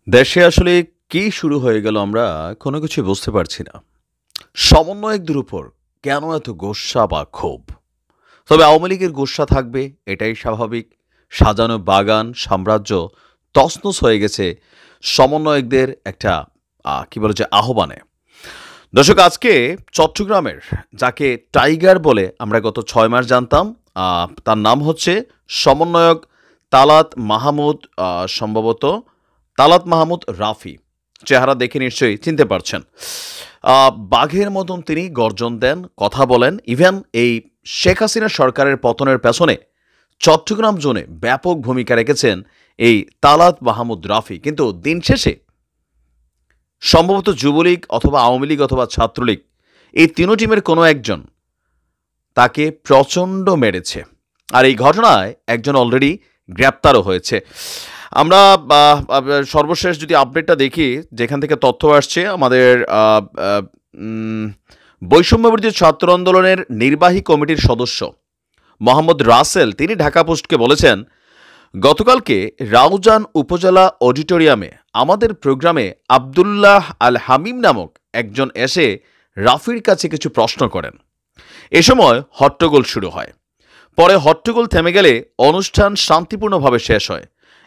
দেশে আসলে কি শুরু হয়ে গেল আমরা কোনো কিছু বুঝতে পারছি না। সমন্বয়কদের উপর কেন এত গোস্বা বা ক্ষোভ? তবে আওয়ামী লীগের গোস্বা থাকবে, এটাই স্বাভাবিক। সাজানো বাগান সাম্রাজ্য তছনছ হয়ে গেছে সমন্বয়কদের একটা কি বলে যে আহ্বানে। দর্শক, আজকে চট্টগ্রামের যাকে টাইগার বলে আমরা গত 6 মাস জানতাম, তার নাম হচ্ছে সমন্বয়ক তালাত মাহমুদ, সম্ভবত তালাত মাহমুদ রাফি। চেহারা দেখে নিশ্চয়ই চিনতে পারছেন। বাঘের মতন তিনি গর্জন দেন, কথা বলেন। ইভেন এই শেখ হাসিনা সরকারের পতনের পেছনে চট্টগ্রাম জোনে ব্যাপক ভূমিকা রেখেছেন এই তালাত মাহমুদ রাফি। কিন্তু দিন শেষে সম্ভবত যুবলীগ অথবা আওয়ামী লীগ অথবা ছাত্রলীগ, এই তিনো টিমের কোনো একজন তাকে প্রচণ্ড মেরেছে। আর এই ঘটনায় একজন অলরেডি গ্রেপ্তারও হয়েছে। আমরা সর্বশেষ যদি আপডেটটা দেখি, যেখান থেকে তথ্য আসছে, আমাদের বৈষম্যবিরোধী ছাত্র আন্দোলনের নির্বাহী কমিটির সদস্য মোহাম্মদ রাসেল, তিনি ঢাকা পোস্টকে বলেছেন, গতকালকে রাউজান উপজেলা অডিটোরিয়ামে আমাদের প্রোগ্রামে আবদুল্লাহ আল হামিম নামক একজন এসে রাফির কাছে কিছু প্রশ্ন করেন। এ সময় হট্টগোল শুরু হয়। পরে হট্টগোল থেমে গেলে অনুষ্ঠান শান্তিপূর্ণভাবে শেষ হয়।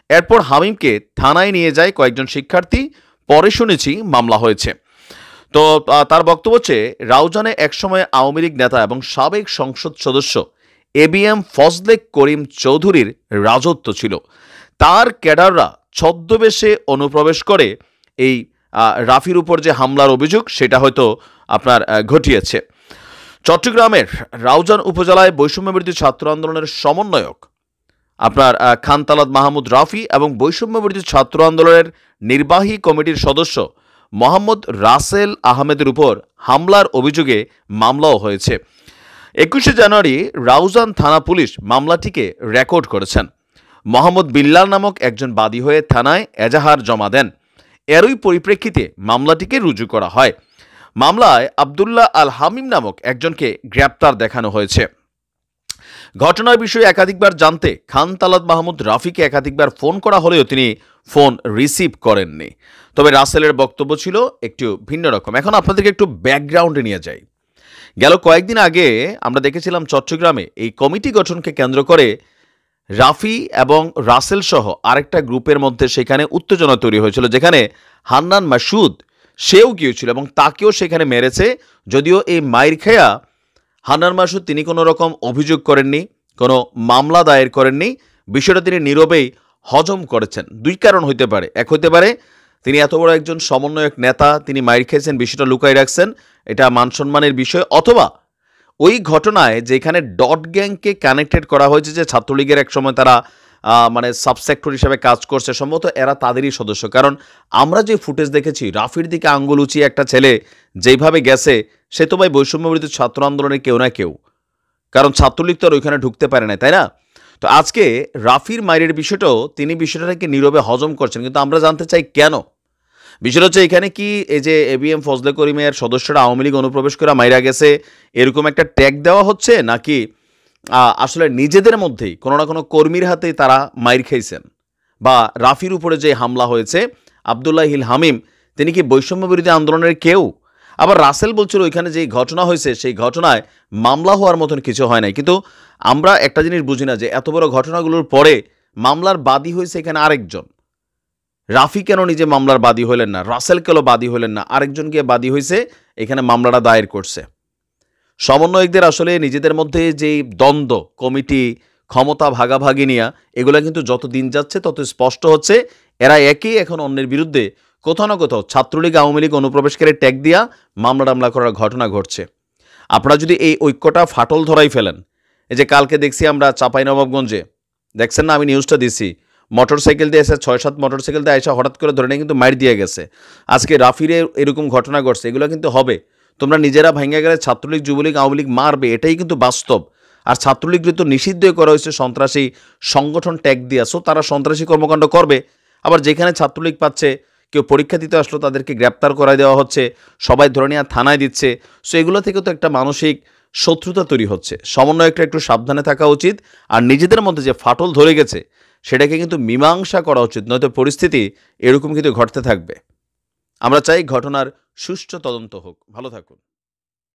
এরপর হামিমকে থানায় নিয়ে যায় কয়েকজন শিক্ষার্থী। পরে শুনেছি মামলা হয়েছে। তো তার বক্তব্য হচ্ছে, রাউজানে একসময় আওয়ামী লীগ নেতা এবং সাবেক সংসদ সদস্য ABM ফজলে করিম চৌধুরীর রাজত্ব ছিল। তার ক্যাডাররা ছদ্মবেশে অনুপ্রবেশ করে এই রাফির উপর যে হামলার অভিযোগ সেটা হয়তো আপনার ঘটিয়েছে। চট্টগ্রামের রাউজান উপজেলায় বৈষম্যবিরোধী ছাত্র আন্দোলনের সমন্বয়ক আপনার খান তালাত মাহমুদ রাফি এবং বৈষম্যবিরোধী ছাত্র আন্দোলনের নির্বাহী কমিটির সদস্য মোহাম্মদ রাসেল আহমেদের উপর হামলার অভিযোগে মামলাও হয়েছে। 21শে জানুয়ারি রাউজান থানা পুলিশ মামলাটিকে রেকর্ড করেছেন। মোহাম্মদ বিল্লাল নামক একজন বাদী হয়ে থানায় এজাহার জমা দেন। এরই পরিপ্রেক্ষিতে মামলাটিকে রুজু করা হয়। মামলায় আবদুল্লাহ আল হামিম নামক একজনকে গ্রেপ্তার দেখানো হয়েছে। ঘটনার বিষয়ে একাধিকবার জানতে খান তালাত মাহমুদ রাফিকে একাধিকবার ফোন করা হলেও তিনি ফোন রিসিভ করেননি। তবে রাসেলের বক্তব্য ছিল একটু ভিন্ন রকম। এখন আপনাদেরকে একটু ব্যাকগ্রাউন্ডে নিয়ে যাই। গেল কয়েকদিন আগে আমরা দেখেছিলাম চট্টগ্রামে এই কমিটি গঠনকে কেন্দ্র করে রাফি এবং রাসেল সহ আরেকটা গ্রুপের মধ্যে সেখানে উত্তেজনা তৈরি হয়েছিল, যেখানে হান্নান মাসুদ সেও গিয়েছিল এবং তাকেও সেখানে মেরেছে। যদিও এই মাইর খেয়া হান্নান মাসুদ তিনি কোনো রকম অভিযোগ করেননি, কোনো মামলা দায়ের করেননি। বিষয়টা তিনি নীরবেই হজম করেছেন। দুই কারণ হইতে পারে। এক হইতে পারে তিনি এত বড় একজন সমন্বয়ক নেতা, তিনি মাইর খেয়েছেন, বিষয়টা লুকাই রাখছেন, এটা মানসম্মানের বিষয়। অথবা ওই ঘটনায় যেখানে ডট গ্যাংকে কানেক্টেড করা হয়েছে, যে ছাত্রলীগের এক সময় তারা মানে সাবসেক্টর হিসেবে কাজ করছে, সম্ভবত এরা তাদেরই সদস্য। কারণ আমরা যে ফুটেজ দেখেছি, রাফির দিকে আঙ্গুল উঁচিয়ে একটা ছেলে যেইভাবে গেছে, সে তো ভাই বৈষম্যবিরোধী ছাত্র আন্দোলনের কেউ না কেউ। কারণ ছাত্রলীগ তো আর ওইখানে ঢুকতে পারে না, তাই না? তো আজকে রাফির মাইরের বিষয়টাও তিনি বিষয়টাকে নীরবে হজম করছেন। কিন্তু আমরা জানতে চাই কেন। বিষয়টা হচ্ছে এখানে কি এই যে ABM ফজলে করিমের সদস্যরা আওয়ামী লীগ অনুপ্রবেশ করে মাইরা গেছে, এরকম একটা ট্যাগ দেওয়া হচ্ছে, নাকি আসলে নিজেদের মধ্যেই কোনো না কোনো কর্মীর হাতেই তারা মাইর খেয়েছেন? বা রাফির উপরে যে হামলা হয়েছে, আবদুল্লাহ হিল হামিম তিনি কি বৈষম্য বিরোধী আন্দোলনের কেউ? আবার রাসেল বলছিল ওইখানে যে ঘটনা হয়েছে সেই ঘটনায় মামলা হওয়ার মতন কিছু হয় নাই। কিন্তু আমরা একটা জিনিস বুঝি না, যে এত বড় ঘটনাগুলোর পরে মামলার বাদী হয়েছে এখানে আরেকজন। রাফি কেন নিজে মামলার বাদী হইলেন না? রাসেল কেন বাদী হইলেন না? আরেকজন গিয়ে বাদী হয়েছে, এখানে মামলাটা দায়ের করছে। সমন্বয়কদের আসলে নিজেদের মধ্যে যেই দ্বন্দ্ব, কমিটি, ক্ষমতা ভাগাভাগি নিয়ে, এগুলো কিন্তু যত দিন যাচ্ছে তত স্পষ্ট হচ্ছে। এরা একই এখন অন্যের বিরুদ্ধে কোথাও না কোথাও ছাত্রলীগ আওয়ামী লীগ অনুপ্রবেশকারী ট্যাগ দিয়া মামলা টামলা করার ঘটনা ঘটছে। আপনারা যদি এই ঐক্যটা ফাটল ধরাই ফেলেন, এই যে কালকে দেখছি আমরা চাঁপাইনবাবগঞ্জে, দেখছেন না, আমি নিউজটা দিছি, মোটরসাইকেল দিয়ে এসে 6-7 মোটরসাইকেল দিয়ে এসে হঠাৎ করে ধরে নিয়ে কিন্তু মাইর দিয়ে গেছে। আজকে রাফিরে এরকম ঘটনা ঘটছে। এগুলো কিন্তু হবে। তোমরা নিজেরা ভেঙে গেলে ছাত্রলীগ যুবলীগ আওয়ামী লীগ মারবে, এটাই কিন্তু বাস্তব। আর ছাত্রলীগকে তো নিষিদ্ধ করা হয়েছে সন্ত্রাসী সংগঠন ট্যাগ দিয়া, সো তারা সন্ত্রাসী কর্মকাণ্ড করবে। আবার যেখানে ছাত্রলীগ পাচ্ছে, কেউ পরীক্ষা দিতে আসলো তাদেরকে গ্রেপ্তার করাই দেওয়া হচ্ছে, সবাই ধরে নিয়ে থানায় দিচ্ছে। সো এগুলো থেকে তো একটা মানসিক শত্রুতা তৈরি হচ্ছে। সমন্বয়কটা একটু সাবধানে থাকা উচিত। আর নিজেদের মধ্যে যে ফাটল ধরে গেছে সেটাকে কিন্তু মীমাংসা করা উচিত, নয়তো পরিস্থিতি এরকম কিন্তু ঘটতে থাকবে। আমরা চাই ঘটনার সুষ্ঠু তদন্ত হোক। ভালো থাকুন।